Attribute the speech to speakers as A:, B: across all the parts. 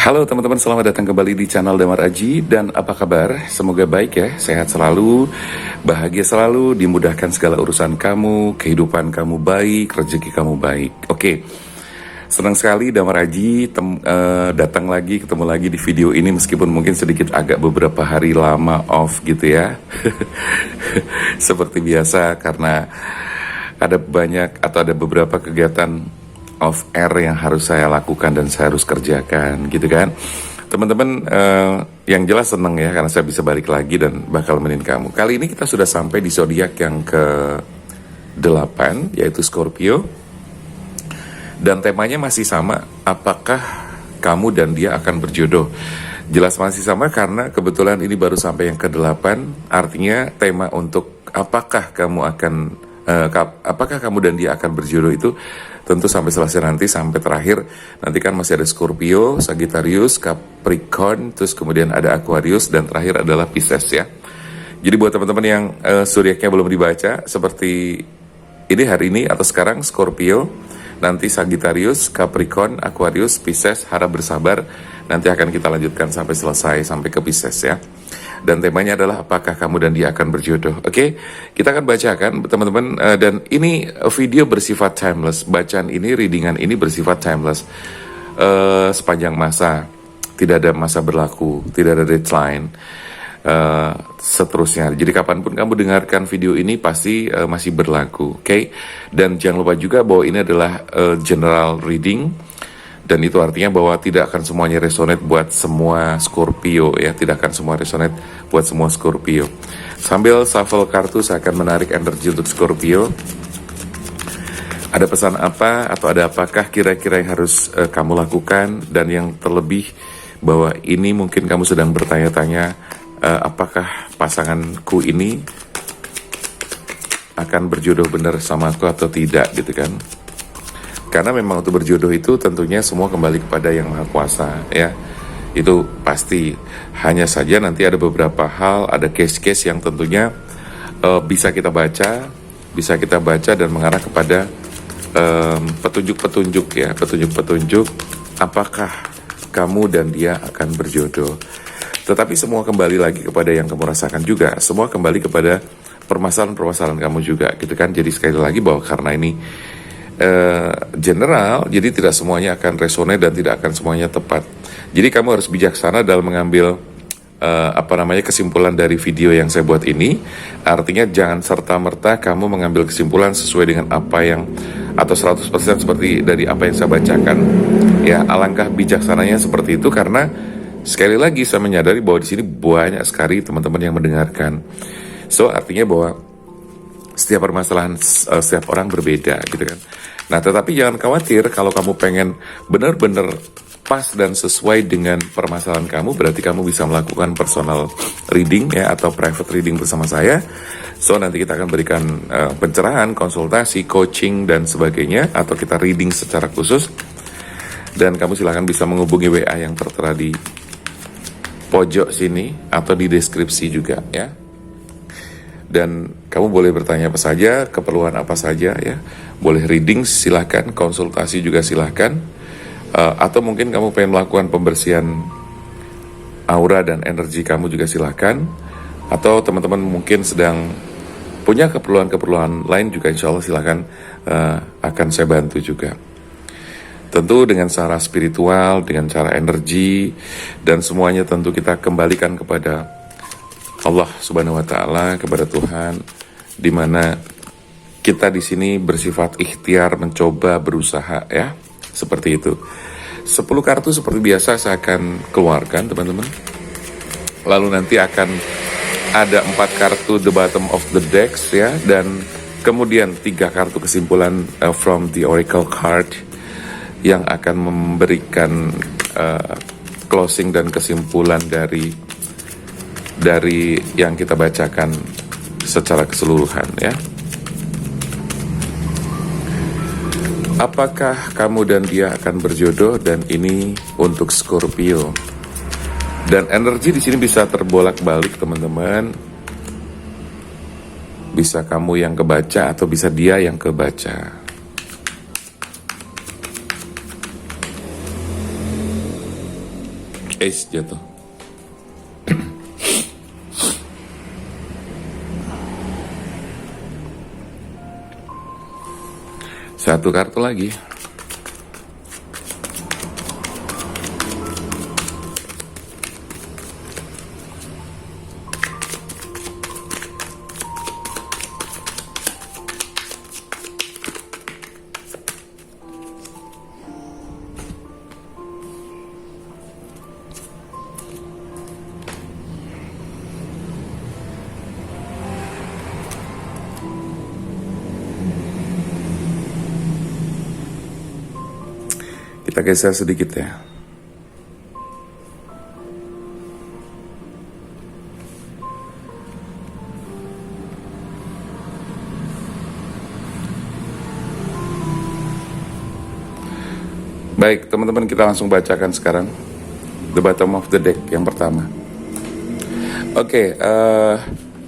A: Halo teman-teman, selamat datang kembali di channel Damar Aji. Dan apa kabar? Semoga baik ya, sehat selalu, bahagia selalu, dimudahkan segala urusan kamu, kehidupan kamu baik, rezeki kamu baik. Oke, senang sekali Damar Aji datang lagi, ketemu lagi di video ini. Meskipun mungkin sedikit agak beberapa hari lama off gitu ya. Seperti biasa karena ada banyak atau ada beberapa kegiatan off air yang harus saya lakukan dan saya harus kerjakan gitu kan. Teman-teman, yang jelas seneng ya karena saya bisa balik lagi dan bakal nemenin kamu. Kali ini kita sudah sampai di zodiak yang ke-8, yaitu Scorpio. Dan temanya masih sama, apakah kamu dan dia akan berjodoh? Jelas masih sama karena kebetulan ini baru sampai yang ke-8. Artinya tema untuk apakah kamu dan dia akan berjodoh itu tentu sampai selesai nanti, sampai terakhir. Nanti kan masih ada Scorpio, Sagittarius, Capricorn, terus kemudian ada Aquarius, dan terakhir adalah Pisces ya. Jadi buat teman-teman yang zodiaknya belum dibaca, seperti ini hari ini atau sekarang Scorpio, nanti Sagittarius, Capricorn, Aquarius, Pisces, harap bersabar. Nanti akan kita lanjutkan sampai selesai, sampai ke Pisces ya. Dan temanya adalah apakah kamu dan dia akan berjodoh. Oke, kita akan bacakan teman-teman. Dan ini video bersifat timeless. Bacaan ini, readingan ini bersifat timeless. Sepanjang masa. Tidak ada masa berlaku, tidak ada deadline. Seterusnya. Jadi kapanpun kamu dengarkan video ini pasti masih berlaku. Oke. Dan jangan lupa juga bahwa ini adalah general reading. Dan itu artinya bahwa tidak akan semuanya resonate buat semua Scorpio ya. Tidak akan semua resonate buat semua Scorpio. Sambil shuffle kartu saya akan menarik energi untuk Scorpio. Ada pesan apa atau ada apakah kira-kira yang harus kamu lakukan. Dan yang terlebih bahwa ini mungkin kamu sedang bertanya-tanya, apakah pasanganku ini akan berjodoh benar sama aku atau tidak gitu kan. Karena memang untuk berjodoh itu tentunya semua kembali kepada Yang Maha Kuasa ya. Itu pasti. Hanya saja nanti ada beberapa hal, ada case-case yang tentunya bisa kita baca dan mengarah kepada petunjuk-petunjuk ya, petunjuk-petunjuk apakah kamu dan dia akan berjodoh. Tetapi semua kembali lagi kepada yang kamu rasakan juga. Semua kembali kepada permasalahan-permasalahan kamu juga gitu kan. Jadi sekali lagi bahwa karena ini general, jadi tidak semuanya akan resonate dan tidak akan semuanya tepat. Jadi kamu harus bijaksana dalam mengambil kesimpulan dari video yang saya buat ini. Artinya jangan serta-merta kamu mengambil kesimpulan sesuai dengan apa yang atau 100% seperti dari apa yang saya bacakan. Ya, alangkah bijaksananya seperti itu karena sekali lagi saya menyadari bahwa di sini banyak sekali teman-teman yang mendengarkan. So, artinya bahwa setiap permasalahan setiap orang berbeda gitu kan. Nah, tetapi jangan khawatir kalau kamu pengen benar-benar pas dan sesuai dengan permasalahan kamu, berarti kamu bisa melakukan personal reading ya atau private reading bersama saya. So nanti kita akan berikan pencerahan, konsultasi, coaching dan sebagainya, atau kita reading secara khusus. Dan kamu silahkan bisa menghubungi WA yang tertera di pojok sini atau di deskripsi juga ya. Dan kamu boleh bertanya apa saja, keperluan apa saja ya. Boleh reading silahkan, konsultasi juga silahkan. Atau mungkin kamu pengen melakukan pembersihan aura dan energi kamu juga silahkan. Atau teman-teman mungkin sedang punya keperluan-keperluan lain juga insya Allah silahkan, akan saya bantu juga. Tentu dengan cara spiritual, dengan cara energi, dan semuanya tentu kita kembalikan kepada Allah Subhanahu wa Ta'ala, kepada Tuhan, di mana kita di sini bersifat ikhtiar, mencoba, berusaha ya, seperti itu. 10 kartu seperti biasa saya akan keluarkan teman-teman. Lalu nanti akan ada 4 kartu the bottom of the decks ya, dan kemudian 3 kartu kesimpulan from the oracle card yang akan memberikan closing dan kesimpulan dari yang kita bacakan secara keseluruhan ya. Apakah kamu dan dia akan berjodoh? Dan ini untuk Scorpio. Dan energi di sini bisa terbolak-balik teman-teman. Bisa kamu yang kebaca atau bisa dia yang kebaca. Ace jatuh. Satu kartu lagi. Kita geser sedikit ya. Baik, teman-teman, kita langsung bacakan sekarang the bottom of the deck yang pertama. Oke,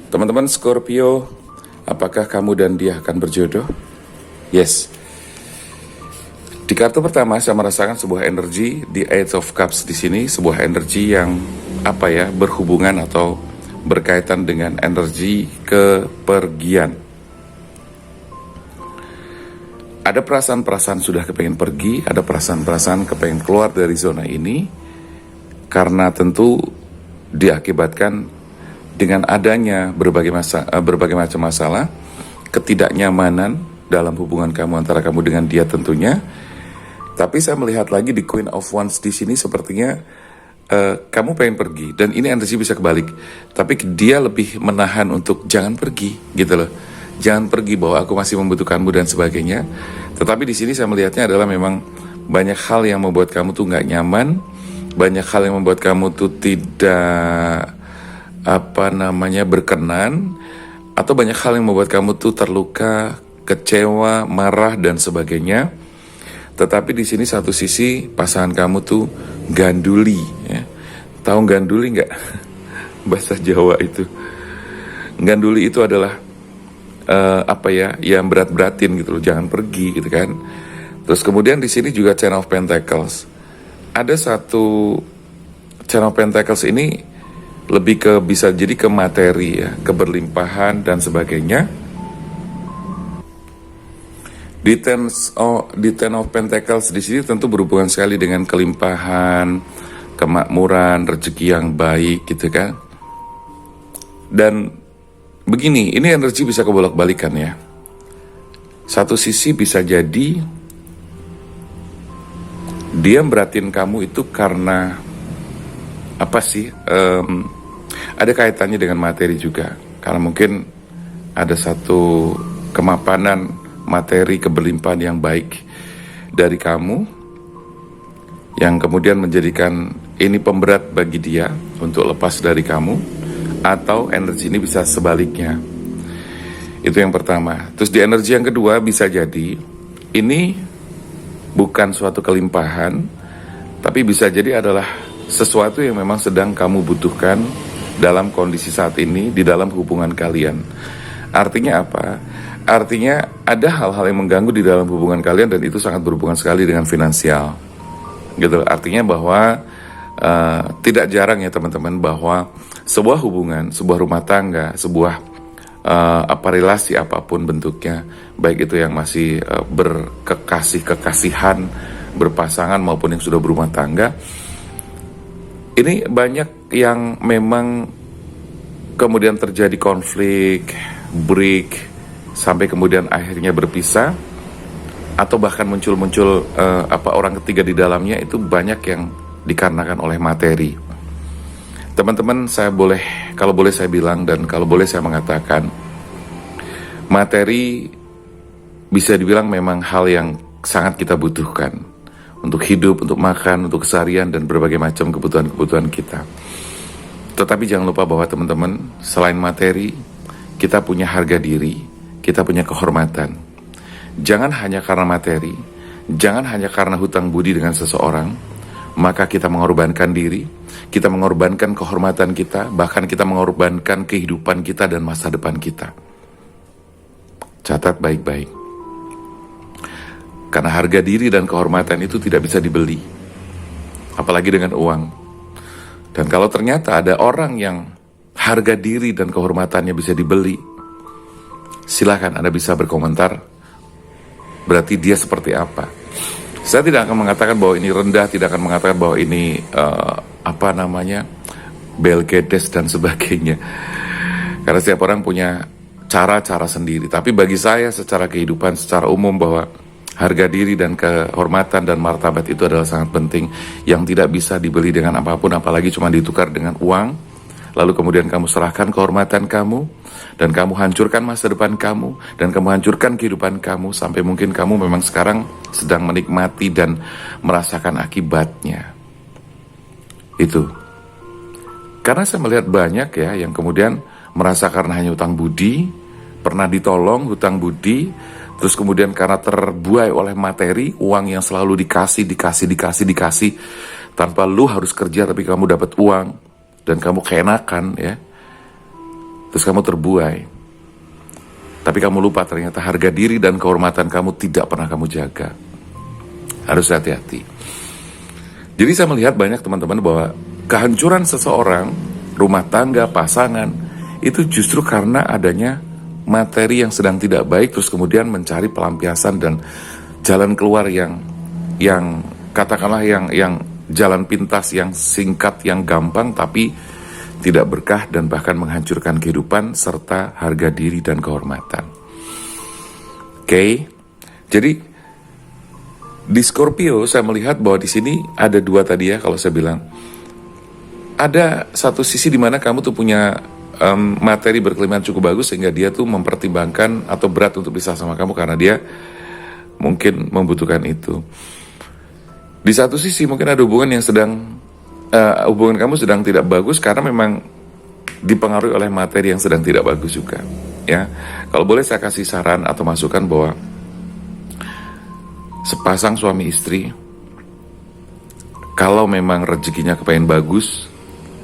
A: teman-teman Scorpio, apakah kamu dan dia akan berjodoh? Yes. Di kartu pertama saya merasakan sebuah energi di Eight of Cups di sini, sebuah energi yang berhubungan atau berkaitan dengan energi kepergian. Ada perasaan-perasaan sudah kepengen pergi, ada perasaan-perasaan kepengen keluar dari zona ini, karena tentu diakibatkan dengan adanya berbagai macam masalah, ketidaknyamanan dalam hubungan kamu antara kamu dengan dia tentunya. Tapi saya melihat lagi di Queen of Wands di sini sepertinya kamu pengen pergi dan ini energi bisa kebalik. Tapi dia lebih menahan untuk jangan pergi gitu loh. Jangan pergi, bahwa aku masih membutuhkanmu dan sebagainya. Tetapi di sini saya melihatnya adalah memang banyak hal yang membuat kamu tuh nggak nyaman, banyak hal yang membuat kamu tuh tidak berkenan, atau banyak hal yang membuat kamu tuh terluka, kecewa, marah dan sebagainya. Tetapi di sini satu sisi pasangan kamu tuh ganduli, ya. Tahu ganduli nggak? Bahasa Jawa itu. Ganduli itu adalah yang berat-beratin gitu loh, jangan pergi gitu kan. Terus kemudian di sini juga Ten of Pentacles. Ada satu Ten of Pentacles ini lebih ke bisa jadi ke materi ya, keberlimpahan dan sebagainya. Di Ten of Pentacles di sini tentu berhubungan sekali dengan kelimpahan, kemakmuran, rezeki yang baik gitu kan. Dan begini, ini energi bisa kebolak-balikan ya. Satu sisi bisa jadi dia beratin kamu itu karena ada kaitannya dengan materi juga. Karena mungkin ada satu kemapanan materi, keberlimpahan yang baik dari kamu, yang kemudian menjadikan ini pemberat bagi dia untuk lepas dari kamu. Atau energi ini bisa sebaliknya. Itu yang pertama. Terus di energi yang kedua bisa jadi ini bukan suatu kelimpahan, tapi bisa jadi adalah sesuatu yang memang sedang kamu butuhkan dalam kondisi saat ini di dalam hubungan kalian. Artinya apa? Artinya ada hal-hal yang mengganggu di dalam hubungan kalian dan itu sangat berhubungan sekali dengan finansial. Gitu. Artinya bahwa tidak jarang ya teman-teman bahwa sebuah hubungan, sebuah rumah tangga, sebuah relasi apapun bentuknya, baik itu yang masih kekasihan, berpasangan maupun yang sudah berumah tangga, ini banyak yang memang kemudian terjadi konflik, break, sampai kemudian akhirnya berpisah, atau bahkan muncul orang ketiga di dalamnya. Itu banyak yang dikarenakan oleh materi. Teman-teman, kalau boleh saya bilang dan kalau boleh saya mengatakan, materi bisa dibilang memang hal yang sangat kita butuhkan untuk hidup, untuk makan, untuk keseharian dan berbagai macam kebutuhan-kebutuhan kita. Tetapi jangan lupa bahwa teman-teman, selain materi, kita punya harga diri, kita punya kehormatan. Jangan hanya karena materi, jangan hanya karena hutang budi dengan seseorang, maka kita mengorbankan diri, kita mengorbankan kehormatan kita, bahkan kita mengorbankan kehidupan kita dan masa depan kita. Catat baik-baik. Karena harga diri dan kehormatan itu tidak bisa dibeli, apalagi dengan uang. Dan kalau ternyata ada orang yang harga diri dan kehormatannya bisa dibeli, silahkan Anda bisa berkomentar, berarti dia seperti apa. Saya tidak akan mengatakan bahwa ini rendah, tidak akan mengatakan bahwa ini Bill Gates dan sebagainya. Karena setiap orang punya cara-cara sendiri. Tapi bagi saya secara kehidupan, secara umum, bahwa harga diri dan kehormatan dan martabat itu adalah sangat penting, yang tidak bisa dibeli dengan apapun, apalagi cuma ditukar dengan uang, lalu kemudian kamu serahkan kehormatan kamu, dan kamu hancurkan masa depan kamu, dan kamu hancurkan kehidupan kamu, sampai mungkin kamu memang sekarang sedang menikmati dan merasakan akibatnya. Itu. Karena saya melihat banyak ya yang kemudian merasa karena hanya hutang budi, pernah ditolong hutang budi, terus kemudian karena terbuai oleh materi, uang yang selalu dikasih, tanpa lu harus kerja tapi kamu dapat uang, dan kamu keenakan ya, terus kamu terbuai. Tapi kamu lupa ternyata harga diri dan kehormatan kamu tidak pernah kamu jaga. Harus hati-hati. Jadi saya melihat banyak teman-teman bahwa kehancuran seseorang, rumah tangga, pasangan, itu justru karena adanya materi yang sedang tidak baik, terus kemudian mencari pelampiasan dan jalan keluar yang katakanlah yang jalan pintas, yang singkat, yang gampang, tapi tidak berkah dan bahkan menghancurkan kehidupan serta harga diri dan kehormatan. Oke. Jadi di Scorpio saya melihat bahwa di sini ada dua tadi ya, kalau saya bilang. Ada satu sisi di mana kamu tuh punya materi berkelimpahan cukup bagus sehingga dia tuh mempertimbangkan atau berat untuk bisa sama kamu karena dia mungkin membutuhkan itu. Di satu sisi mungkin ada hubungan yang hubungan kamu sedang tidak bagus karena memang dipengaruhi oleh materi yang sedang tidak bagus juga. Ya, kalau boleh saya kasih saran atau masukan bahwa sepasang suami istri, kalau memang rezekinya kepengen bagus,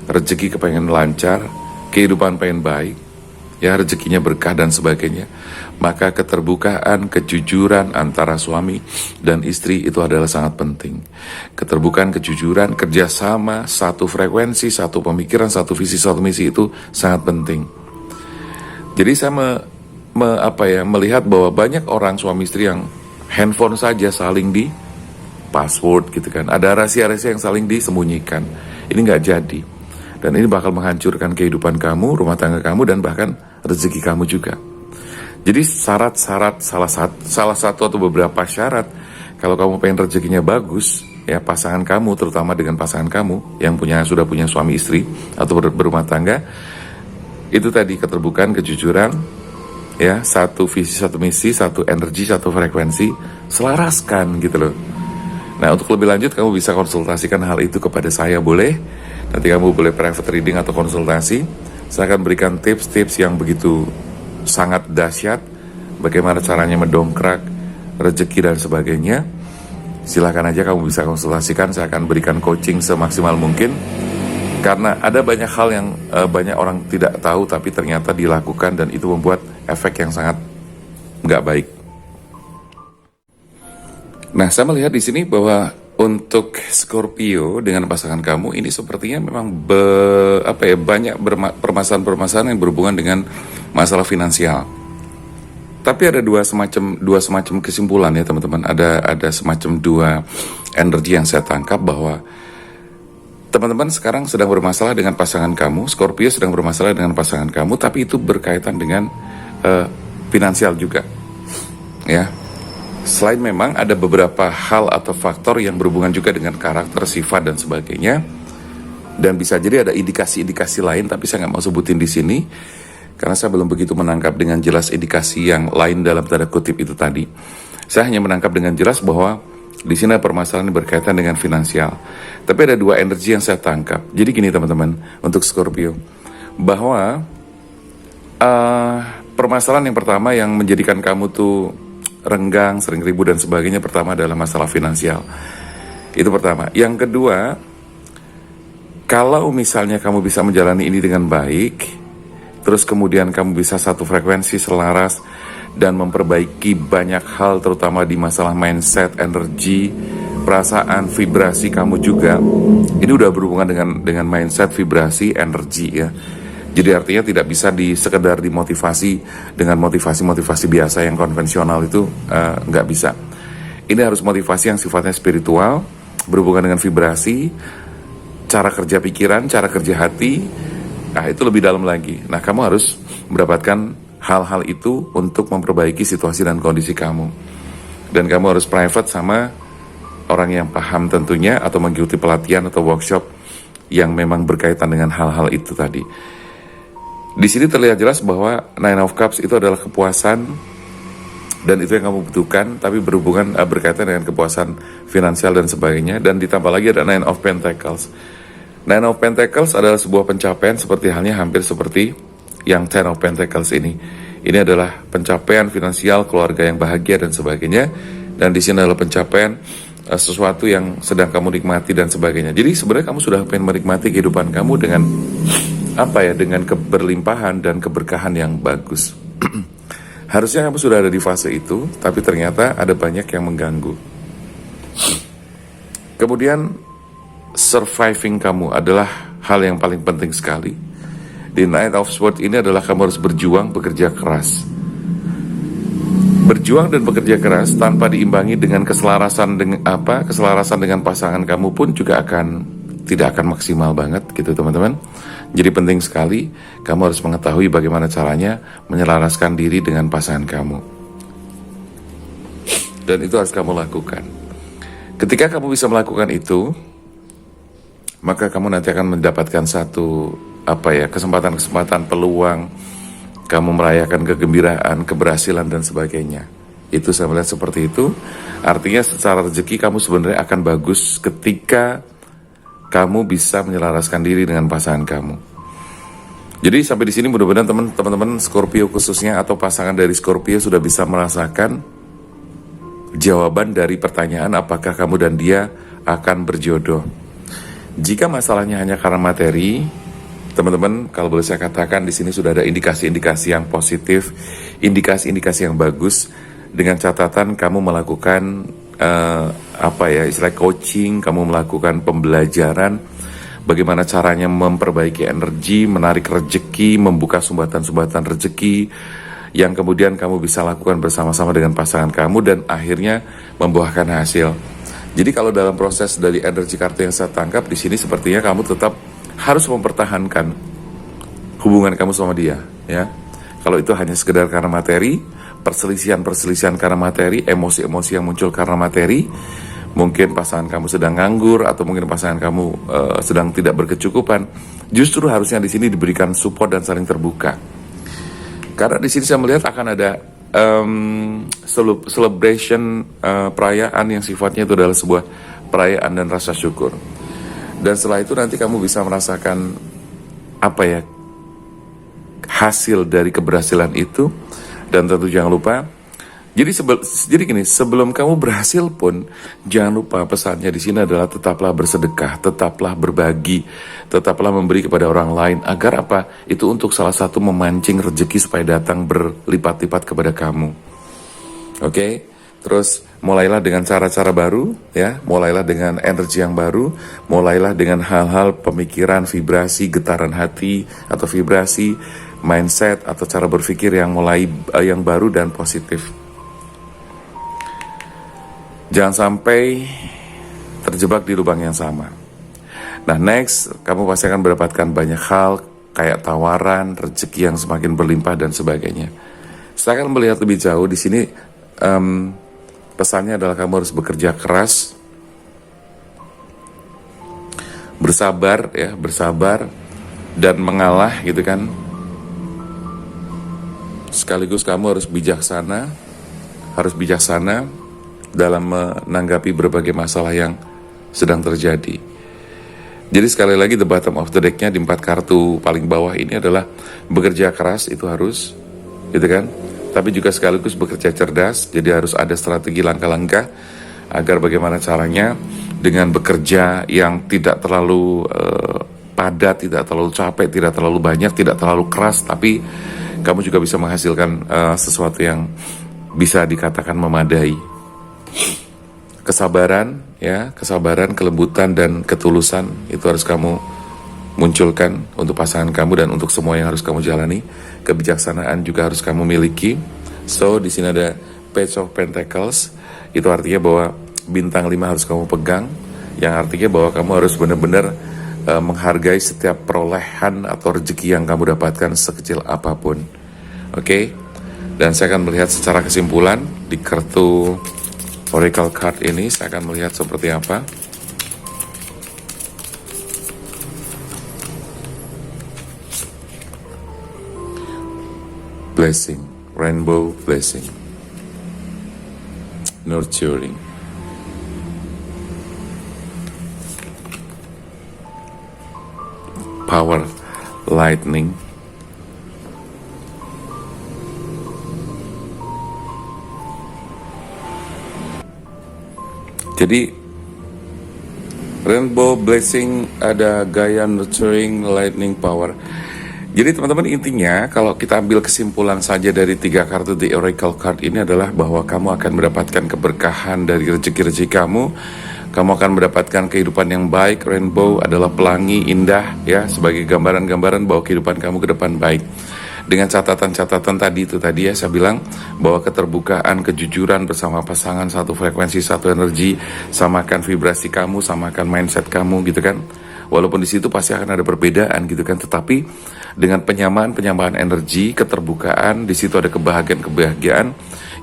A: rezeki kepengen lancar, kehidupan pengen baik, ya rezekinya berkah dan sebagainya, maka keterbukaan, kejujuran antara suami dan istri itu adalah sangat penting. Keterbukaan, kejujuran, kerjasama, satu frekuensi, satu pemikiran, satu visi, satu misi itu sangat penting. Jadi saya melihat bahwa banyak orang suami istri yang handphone saja saling di password gitu kan, ada rahasia-rahasia yang saling disembunyikan. Ini nggak jadi. Dan ini bakal menghancurkan kehidupan kamu, rumah tangga kamu, dan bahkan rezeki kamu juga. Jadi syarat-syarat, salah satu atau beberapa syarat, kalau kamu pengen rezekinya bagus, ya pasangan kamu, terutama dengan pasangan kamu, yang sudah punya suami istri, atau berumah tangga, itu tadi keterbukaan, kejujuran, ya satu visi, satu misi, satu energi, satu frekuensi, selaraskan gitu loh. Nah untuk lebih lanjut, kamu bisa konsultasikan hal itu kepada saya, boleh. Nanti kamu boleh private reading atau konsultasi. Saya akan berikan tips-tips yang begitu sangat dahsyat, bagaimana caranya mendongkrak rezeki dan sebagainya. Silahkan aja kamu bisa konsultasikan, saya akan berikan coaching semaksimal mungkin. Karena ada banyak hal yang banyak orang tidak tahu tapi ternyata dilakukan, dan itu membuat efek yang sangat nggak baik. Nah, saya melihat di sini bahwa untuk Scorpio dengan pasangan kamu ini sepertinya memang banyak permasalahan-permasalahan yang berhubungan dengan masalah finansial. Tapi ada dua semacam kesimpulan ya teman-teman. Ada semacam dua energi yang saya tangkap bahwa teman-teman sekarang sedang bermasalah dengan pasangan kamu, Scorpio sedang bermasalah dengan pasangan kamu, tapi itu berkaitan dengan finansial juga. Ya. Selain memang ada beberapa hal atau faktor yang berhubungan juga dengan karakter, sifat dan sebagainya, dan bisa jadi ada indikasi-indikasi lain, tapi saya nggak mau sebutin di sini karena saya belum begitu menangkap dengan jelas indikasi yang lain dalam tanda kutip itu tadi. Saya hanya menangkap dengan jelas bahwa di sini permasalahan berkaitan dengan finansial. Tapi ada dua energi yang saya tangkap. Jadi gini teman-teman, untuk Scorpio, bahwa permasalahan yang pertama yang menjadikan kamu tuh renggang, sering ribut dan sebagainya, pertama adalah masalah finansial. Itu pertama. Yang kedua, kalau misalnya kamu bisa menjalani ini dengan baik, terus kemudian kamu bisa satu frekuensi, selaras, dan memperbaiki banyak hal terutama di masalah mindset, energi, perasaan, vibrasi kamu juga. Ini udah berhubungan dengan mindset, vibrasi, energi ya. Jadi artinya tidak bisa sekedar dimotivasi dengan motivasi biasa yang konvensional itu nggak bisa. Ini harus motivasi yang sifatnya spiritual, berhubungan dengan vibrasi, cara kerja pikiran, cara kerja hati. Nah itu lebih dalam lagi. Nah kamu harus mendapatkan hal-hal itu untuk memperbaiki situasi dan kondisi kamu. Dan kamu harus private sama orang yang paham tentunya, atau mengikuti pelatihan atau workshop yang memang berkaitan dengan hal-hal itu tadi. Di sini terlihat jelas bahwa Nine of Cups itu adalah kepuasan, dan itu yang kamu butuhkan, tapi berhubungan berkaitan dengan kepuasan finansial dan sebagainya. Dan ditambah lagi ada Nine of Pentacles. Nine of Pentacles adalah sebuah pencapaian seperti halnya hampir seperti yang Ten of Pentacles ini. Ini adalah pencapaian finansial, keluarga yang bahagia dan sebagainya. Dan di sini adalah pencapaian sesuatu yang sedang kamu nikmati dan sebagainya. Jadi sebenarnya kamu sudah pengen menikmati kehidupan kamu dengan dengan keberlimpahan dan keberkahan yang bagus. Harusnya kamu sudah ada di fase itu, tapi ternyata ada banyak yang mengganggu. Kemudian surviving kamu adalah hal yang paling penting sekali. Di Knight of Swords ini adalah kamu harus berjuang, bekerja keras. Berjuang dan bekerja keras tanpa diimbangi dengan keselarasan dengan pasangan kamu pun juga tidak akan maksimal banget gitu teman-teman. Jadi penting sekali kamu harus mengetahui bagaimana caranya menyelaraskan diri dengan pasangan kamu. Dan itu harus kamu lakukan. Ketika kamu bisa melakukan itu, maka kamu nanti akan mendapatkan satu kesempatan-kesempatan, peluang kamu merayakan kegembiraan, keberhasilan dan sebagainya. Itu saya melihat seperti itu. Artinya secara rezeki kamu sebenarnya akan bagus ketika kamu bisa menyelaraskan diri dengan pasangan kamu. Jadi sampai di sini mudah-mudahan teman-teman Scorpio khususnya atau pasangan dari Scorpio sudah bisa merasakan jawaban dari pertanyaan apakah kamu dan dia akan berjodoh. Jika masalahnya hanya karena materi, teman-teman, kalau boleh saya katakan di sini sudah ada indikasi-indikasi yang positif, indikasi-indikasi yang bagus, dengan catatan kamu melakukan istilah coaching, kamu melakukan pembelajaran, bagaimana caranya memperbaiki energi, menarik rezeki, membuka sumbatan-sumbatan rezeki, yang kemudian kamu bisa lakukan bersama-sama dengan pasangan kamu dan akhirnya membuahkan hasil. Jadi kalau dalam proses dari energi kartu yang saya tangkap di sini sepertinya kamu tetap harus mempertahankan hubungan kamu sama dia, ya. Kalau itu hanya sekedar karena materi, perselisihan karena materi, emosi-emosi yang muncul karena materi, mungkin pasangan kamu sedang nganggur atau mungkin pasangan kamu sedang tidak berkecukupan, justru harusnya di sini diberikan support dan saling terbuka. Karena di sini saya melihat akan ada celebration, perayaan yang sifatnya itu adalah sebuah perayaan dan rasa syukur. Dan setelah itu nanti kamu bisa merasakan hasil dari keberhasilan itu. Dan tentu jangan lupa, jadi gini, sebelum kamu berhasil pun jangan lupa pesannya di sini adalah tetaplah bersedekah, tetaplah berbagi, tetaplah memberi kepada orang lain agar itu untuk salah satu memancing rezeki supaya datang berlipat-lipat kepada kamu. Oke? Terus mulailah dengan cara-cara baru, ya. Mulailah dengan energi yang baru, mulailah dengan hal-hal pemikiran, vibrasi, getaran hati atau vibrasi, mindset atau cara berpikir yang yang baru dan positif. Jangan sampai terjebak di lubang yang sama. Nah, next kamu pasti akan mendapatkan banyak hal kayak tawaran, rezeki yang semakin berlimpah dan sebagainya. Saya akan melihat lebih jauh di sini. Pesannya adalah kamu harus bekerja keras, bersabar dan mengalah gitu kan. Sekaligus kamu harus bijaksana dalam menanggapi berbagai masalah yang sedang terjadi. Jadi sekali lagi the bottom of the deck-nya di 4 kartu paling bawah ini adalah bekerja keras itu harus, gitu kan. Tapi juga sekaligus bekerja cerdas, jadi harus ada strategi langkah-langkah agar bagaimana caranya dengan bekerja yang tidak terlalu padat, tidak terlalu capek, tidak terlalu banyak, tidak terlalu keras, tapi kamu juga bisa menghasilkan sesuatu yang bisa dikatakan memadai. kesabaran, ya, kesabaran, kelembutan dan ketulusan itu harus kamu munculkan untuk pasangan kamu dan untuk semua yang harus kamu jalani. Kebijaksanaan juga harus kamu miliki. So di sini ada Page of Pentacles, itu artinya bahwa bintang 5 harus kamu pegang, yang artinya bahwa kamu harus benar-benar menghargai setiap perolehan atau rezeki yang kamu dapatkan sekecil apapun. Oke? Dan saya akan melihat secara kesimpulan di kartu Oracle card ini, saya akan melihat seperti apa. Blessing, rainbow blessing, nurturing, power, lightning, jadi rainbow blessing, ada gaya nurturing, lightning, power. Jadi teman-teman, intinya kalau kita ambil kesimpulan saja dari 3 kartu The Oracle card ini adalah bahwa kamu akan mendapatkan keberkahan dari rezeki-rezeki kamu. Kamu akan mendapatkan kehidupan yang baik. Rainbow adalah pelangi indah, ya, sebagai gambaran-gambaran bahwa kehidupan kamu ke depan baik. Dengan catatan-catatan tadi ya, saya bilang bahwa keterbukaan, kejujuran bersama pasangan, satu frekuensi, satu energi, samakan vibrasi kamu, samakan mindset kamu gitu kan. Walaupun di situ pasti akan ada perbedaan gitu kan, tetapi dengan penyamaan energi, keterbukaan, di situ ada kebahagiaan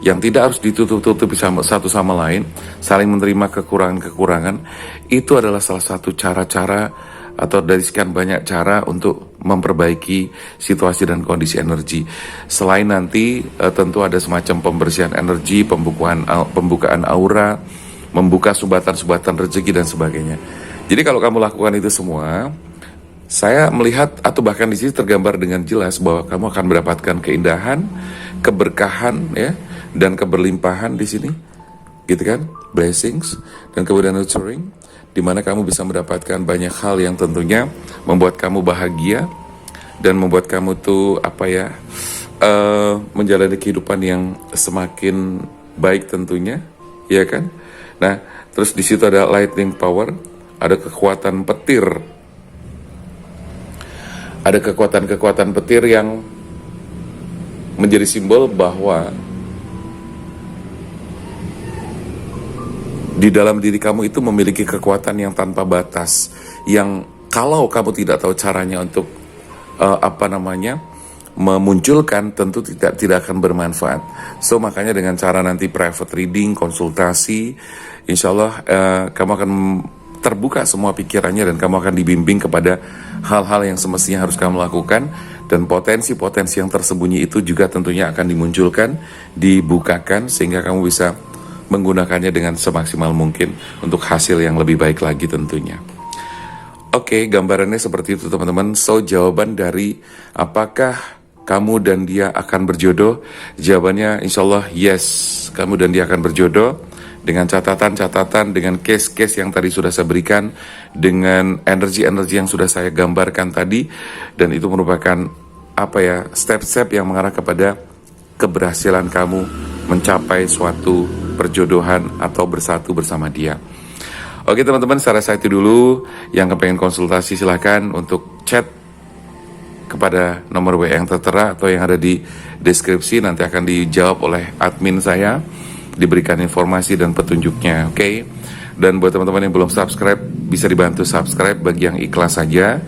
A: yang tidak harus ditutup-tutupi satu sama lain, saling menerima kekurangan-kekurangan. Itu adalah salah satu cara-cara atau dari sekian banyak cara untuk memperbaiki situasi dan kondisi energi. Selain nanti tentu ada semacam pembersihan energi, pembukaan aura, membuka sumbatan-sumbatan rezeki dan sebagainya. Jadi kalau kamu lakukan itu semua, saya melihat atau bahkan di sini tergambar dengan jelas bahwa kamu akan mendapatkan keindahan, keberkahan, ya, dan keberlimpahan di sini, gitu kan? Blessings dan kemudian nurturing, di mana kamu bisa mendapatkan banyak hal yang tentunya membuat kamu bahagia dan membuat kamu tuh menjalani kehidupan yang semakin baik tentunya, ya kan? Nah, terus di situ ada lightning power, ada kekuatan petir. Ada kekuatan-kekuatan petir yang menjadi simbol bahwa di dalam diri kamu itu memiliki kekuatan yang tanpa batas, yang kalau kamu tidak tahu caranya untuk memunculkan, tentu tidak akan bermanfaat. So makanya dengan cara nanti private reading, konsultasi, insya Allah kamu akan terbuka semua pikirannya dan kamu akan dibimbing kepada hal-hal yang semestinya harus kamu lakukan, dan potensi-potensi yang tersembunyi itu juga tentunya akan dimunculkan, dibukakan, sehingga kamu bisa menggunakannya dengan semaksimal mungkin untuk hasil yang lebih baik lagi tentunya. Oke, gambarannya seperti itu teman-teman. So jawaban dari apakah kamu dan dia akan berjodoh, jawabannya insya Allah yes, kamu dan dia akan berjodoh. Dengan catatan-catatan, dengan case-case yang tadi sudah saya berikan, dengan energi-energi yang sudah saya gambarkan tadi, dan itu merupakan step-step yang mengarah kepada keberhasilan kamu mencapai suatu perjodohan atau bersatu bersama dia. Oke teman-teman, saya rasa itu dulu. Yang kepengen konsultasi silahkan untuk chat kepada nomor WA yang tertera atau yang ada di deskripsi, nanti akan dijawab oleh admin saya, diberikan informasi dan petunjuknya, oke? Dan buat teman-teman yang belum subscribe, bisa dibantu subscribe bagi yang ikhlas saja,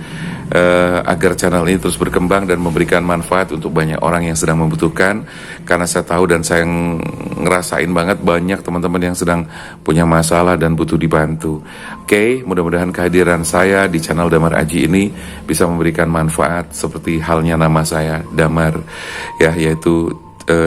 A: agar channel ini terus berkembang dan memberikan manfaat untuk banyak orang yang sedang membutuhkan. Karena saya tahu dan saya ngerasain banget banyak teman-teman yang sedang punya masalah dan butuh dibantu. Oke, mudah-mudahan kehadiran saya di channel Damar Aji ini bisa memberikan manfaat seperti halnya nama saya, Damar, ya, yaitu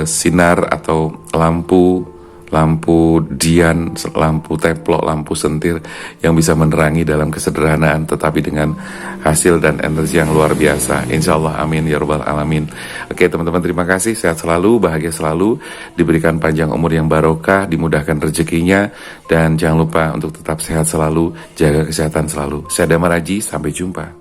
A: sinar atau lampu dian, lampu teplok, lampu sentir yang bisa menerangi dalam kesederhanaan tetapi dengan hasil dan energi yang luar biasa. Insya Allah, amin ya rabbal alamin. Oke teman-teman, terima kasih, sehat selalu, bahagia selalu, diberikan panjang umur yang barokah, dimudahkan rezekinya, dan jangan lupa untuk tetap sehat selalu, jaga kesehatan selalu. Saya Damar Aji, sampai jumpa.